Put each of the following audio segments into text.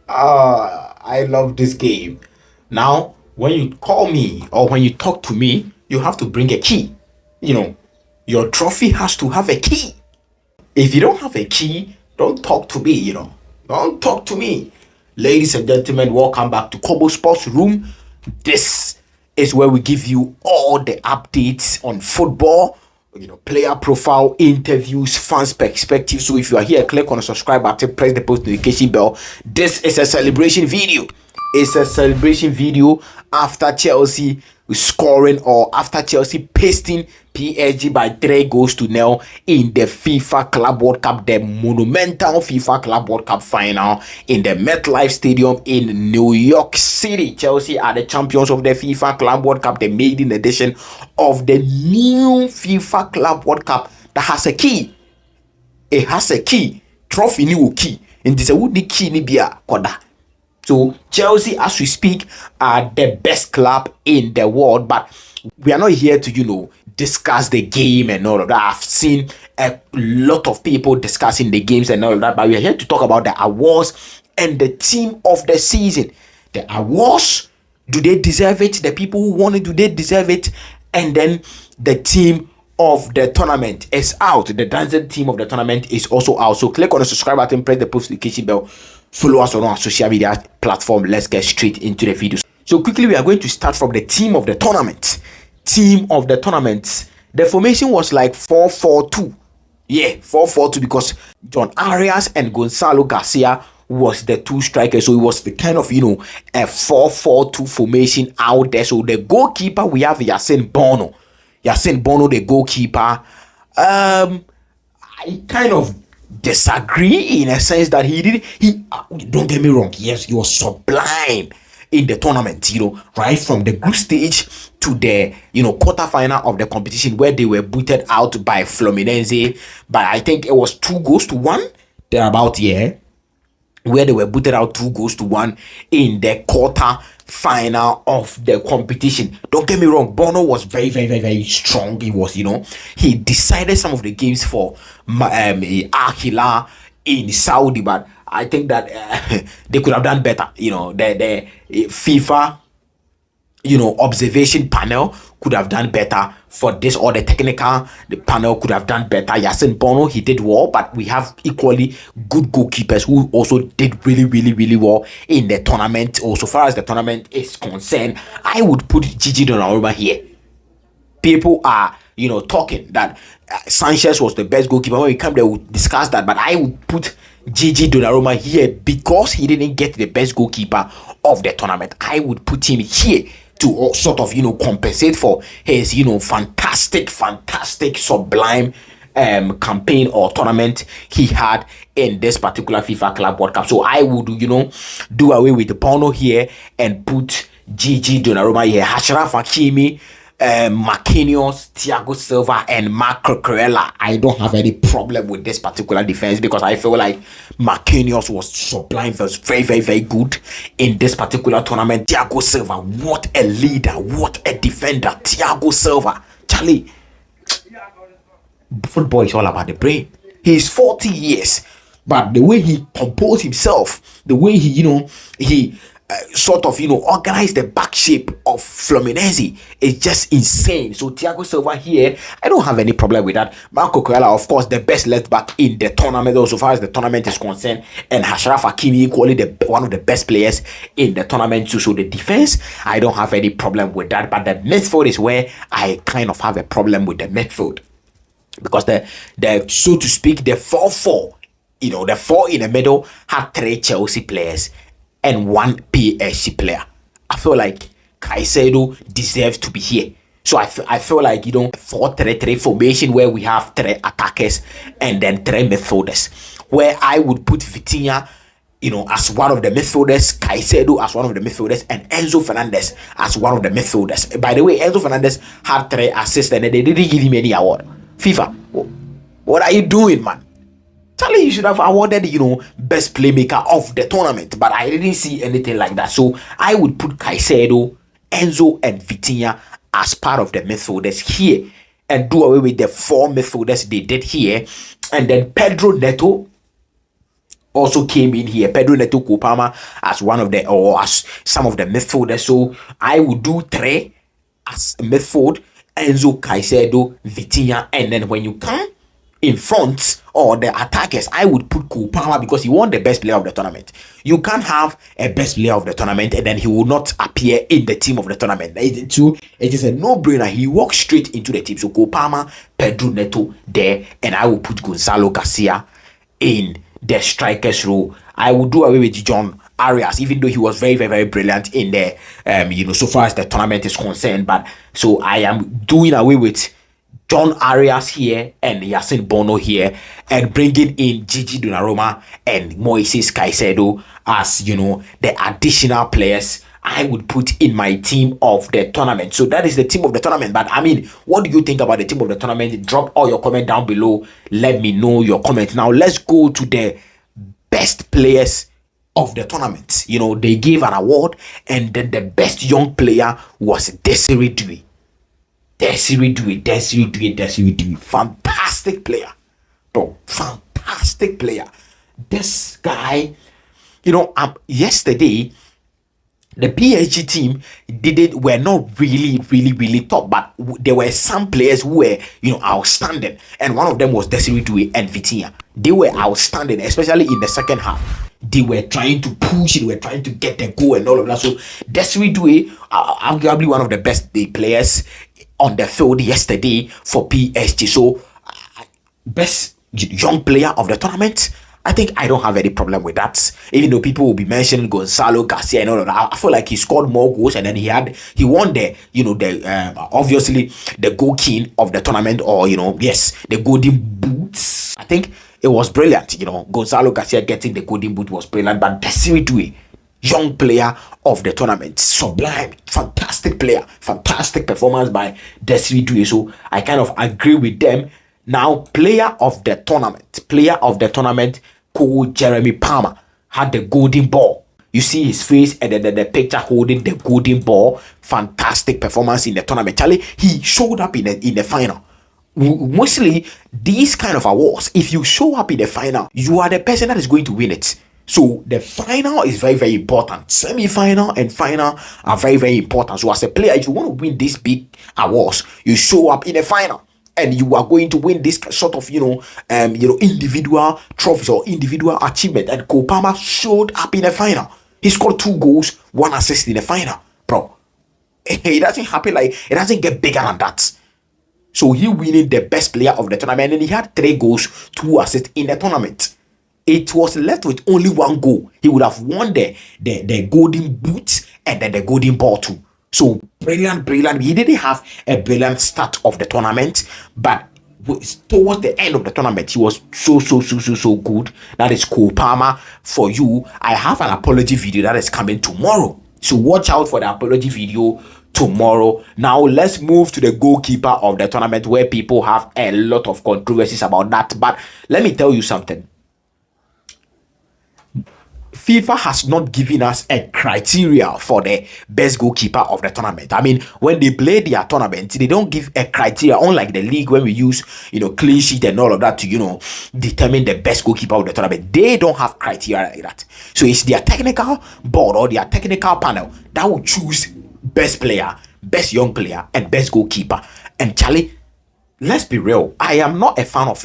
I love this game. Now, when you call me or when you talk to me, you have to bring a key. You know, your trophy has to have a key. If you don't have a key, don't talk to me. Don't talk to me. Ladies and gentlemen, welcome back to Kobo Sports Room. This is where we give you all the updates on football, player profile, interviews, fans' perspective. So if you are here, click on the subscribe button, press the post notification bell. This is a celebration video. It's a celebration video after Chelsea scoring or after Chelsea pasting PSG by 3 goals to 0 in the FIFA Club World Cup, the monumental FIFA Club World Cup final in the MetLife Stadium in New York City. Chelsea are the champions of the FIFA Club World Cup, the maiden edition of the new FIFA Club World Cup that has a key. It has a key. Trophy new key. And this is a key ni bia koda. So Chelsea, as we speak, are the best club in the world, but we are not here to, discuss the game and all of that. I've seen a lot of people discussing the games and all of that, but we are here to talk about the awards and the team of the season. The awards, do they deserve it? The people who won it, do they deserve it? And then the team of the tournament is out. The dancing team of the tournament is also out. So click on the subscribe button, press the post notification bell, follow us on our social media platform. Let's get straight into the video. So quickly, we are going to start from the team of the tournament. Team of the tournament. The formation was like 4-4-2. Yeah, 4-4-2 because John Arias and Gonzalo Garcia was the two strikers. So it was the kind of, a 4-4-2 formation out there. So the goalkeeper, we have Yasin Bono. Yasin Bono, the goalkeeper. I kind of disagree in a sense that he don't get me wrong, yes, he was sublime in the tournament, right from the group stage to the quarterfinal of the competition where they were booted out by Fluminense, but I think it was 2 goals to 1 thereabout, where they were booted out 2 goals to 1 in the quarter final of the competition. Don't get me wrong, Bono was very, very, very, very strong. He was, he decided some of the games for Al Hilal in Saudi, but I think that they could have done better. The FIFA observation panel could have done better for this, or the panel could have done better. Yasin Bono, he did well, but we have equally good goalkeepers who also did really, really, really well in the tournament. So far as the tournament is concerned, I would put Gigi Donnarumma here. People are, talking that Sanchez was the best goalkeeper. When we come there, we'll discuss that, but I would put Gigi Donnarumma here because he didn't get the best goalkeeper of the tournament. I would put him here to sort of compensate for his fantastic sublime campaign or tournament he had in this particular FIFA Club World Cup. So I would do away with the Bono here and put Gigi Donnarumma here. Achraf Hakimi, Marquinhos, Thiago Silva, and Marco Cucurella. I don't have any problem with this particular defense because I feel like Marquinhos was sublime, was very, very, very good in this particular tournament. Thiago Silva, what a leader, what a defender. Thiago Silva, Charlie, football is all about the brain. He's 40 years, but the way he composed himself, the way he sort of organize the back shape of Fluminense is just insane. So Thiago Silva here, I don't have any problem with that. Marco Cucurella, of course, the best left back in the tournament, so far as the tournament is concerned, and Achraf Hakimi equally one of the best players in the tournament too. So the defense, I don't have any problem with that, but the midfield is where I kind of have a problem with the midfield because the so to speak, the 4-4, the 4 in the middle had 3 Chelsea players and 1 PSG player. I feel like Caicedo deserves to be here. So I feel like 4-3-3 formation where we have 3 attackers and then 3 midfielders. Where I would put Vitinha, as one of the midfielders, Caicedo as one of the midfielders, and Enzo Fernandez as one of the midfielders. By the way, Enzo Fernandez had 3 assists and they didn't give him any award. FIFA, what are you doing, man? Charlie, you should have awarded, best playmaker of the tournament, but I didn't see anything like that. So I would put Caicedo, Enzo, and Vitinha as part of the midfielders here and do away with the 4 midfielders they did here. And then Pedro Neto also came in here. Pedro Neto, Kopama as one of the, or as some of the midfielders. So I would do three as midfield: Enzo, Caicedo, Vitinha, and then when you come in front or the attackers, I would put Kopama because he won the best player of the tournament. You can't have a best player of the tournament and then he will not appear in the team of the tournament. It is a no-brainer. He walks straight into the team. So Kopama, Pedro Neto there, and I will put Gonzalo Garcia in the strikers role. I will do away with John Arias, even though he was very, very, very brilliant in the so far as the tournament is concerned. But so I am doing away with John Arias here and Yasin Bono here, and bringing in Gigi Donnarumma and Moises Caicedo as the additional players I would put in my team of the tournament. So that is the team of the tournament. But I mean, what do you think about the team of the tournament? Drop all your comment down below. Let me know your comment. Now let's go to the best players of the tournament. They gave an award, and then the best young player was Desiree Doué. Desiree Doué. Fantastic player. Bro, fantastic player. This guy, yesterday, the PSG team were not really top, but there were some players who were outstanding, and one of them was Desiree Doué and Vitinha. They were outstanding, especially in the second half. They were trying to push, they were trying to get the goal and all of that. So Desiree Doué, arguably one of the best players on the field yesterday for PSG. So best young player of the tournament, I think I don't have any problem with that. Even though people will be mentioning Gonzalo Garcia and all of that, I feel like he scored more goals, and then he won the obviously the goal king of the tournament, or the golden boots. I think it was brilliant. Gonzalo Garcia getting the golden boot was brilliant, but Desiree Doué, young player of the tournament, sublime, fantastic player, fantastic performance by Desiree Doué. So I kind of agree with them. Now, player of the tournament, Cole Jeremy Palmer had the golden ball. You see his face and then the picture holding the golden ball. Fantastic performance in the tournament. Charlie, he showed up in the final. Mostly these kind of awards, if you show up in the final, you are the person that is going to win it. So the final is very, very important. Semi-final and final are very, very important. So as a player, if you want to win these big awards, you show up in the final, and you are going to win this sort of individual trophies or individual achievement. And Kopama showed up in the final. He scored 2 goals, 1 assist in the final, bro. It doesn't happen, like it doesn't get bigger than that. So he winning the best player of the tournament, and he had 3 goals, 2 assists in the tournament. It was left with only 1 goal. He would have won the golden boot and then the golden ball too. So brilliant. He didn't have a brilliant start of the tournament, but towards the end of the tournament, he was so good. That is Kopama for you. I have an apology video that is coming tomorrow, so watch out for the apology video tomorrow. Now let's move to the goalkeeper of the tournament, where people have a lot of controversies about that. But let me tell you something. FIFA has not given us a criteria for the best goalkeeper of the tournament. I mean, when they play their tournament, they don't give a criteria, unlike the league when we use, clean sheet and all of that to, determine the best goalkeeper of the tournament. They don't have criteria like that. So it's their technical board or their technical panel that will choose best player, best young player, and best goalkeeper. And Charlie, let's be real. I am not a fan of,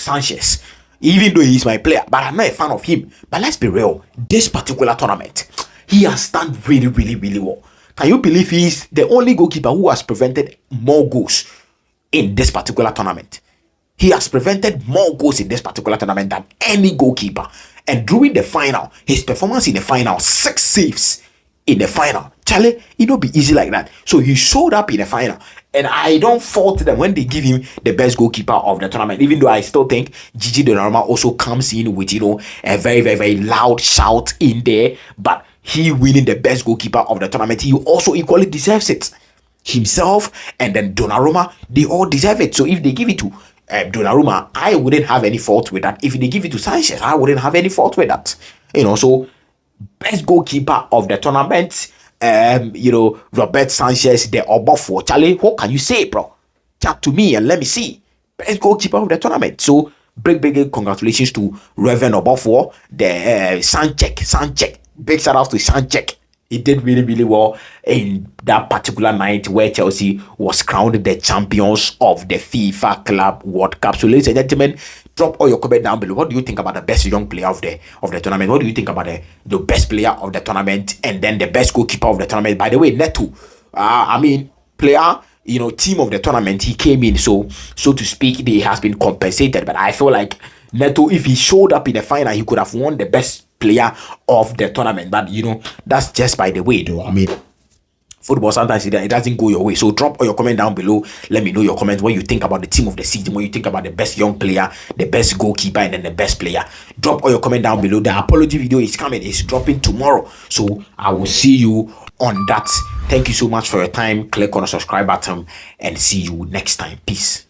Sanchez. Even though he's my player, but I'm not a fan of him. But let's be real, this particular tournament, he has done really, really, really well. Can you believe he's the only goalkeeper who has prevented more goals in this particular tournament? He has prevented more goals in this particular tournament than any goalkeeper. And during the final, his performance in the final, 6 saves in the final. Charlie, it don't be easy like that. So he showed up in the final. And I don't fault them when they give him the best goalkeeper of the tournament, even though I still think Gigi Donnarumma also comes in with, a very, very, very loud shout in there. But he winning the best goalkeeper of the tournament, he also equally deserves it. Himself and then Donnarumma, they all deserve it. So if they give it to Donnarumma, I wouldn't have any fault with that. If they give it to Sanchez, I wouldn't have any fault with that. So best goalkeeper of the tournament, Robert Sanchez, the Obafo. Charlie, what can you say, bro? Chat to me and let me see. Best goalkeeper of the tournament. So Big congratulations to Reverend Obafor, the Sanchez. Big shout out to Sanchez. He did really well in that particular night where Chelsea was crowned the champions of the FIFA Club World Cup. So, ladies and gentlemen, drop all your comment down below. What do you think about the best young player of the tournament? What do you think about the best player of the tournament and then the best goalkeeper of the tournament? By the way, Neto, player, team of the tournament, he came in, so to speak, he has been compensated. But I feel like Neto, if he showed up in the final, he could have won the best player of the tournament. But that's just by the way, though. Football sometimes it doesn't go your way. So drop all your comment down below. Let me know your comments, what you think about the team of the season, what you think about the best young player, the best goalkeeper, and then the best player. Drop all your comment down below. The apology video is coming. It's dropping tomorrow. So I will see you on that. Thank you so much for your time. Click on the subscribe button and see you next time. Peace.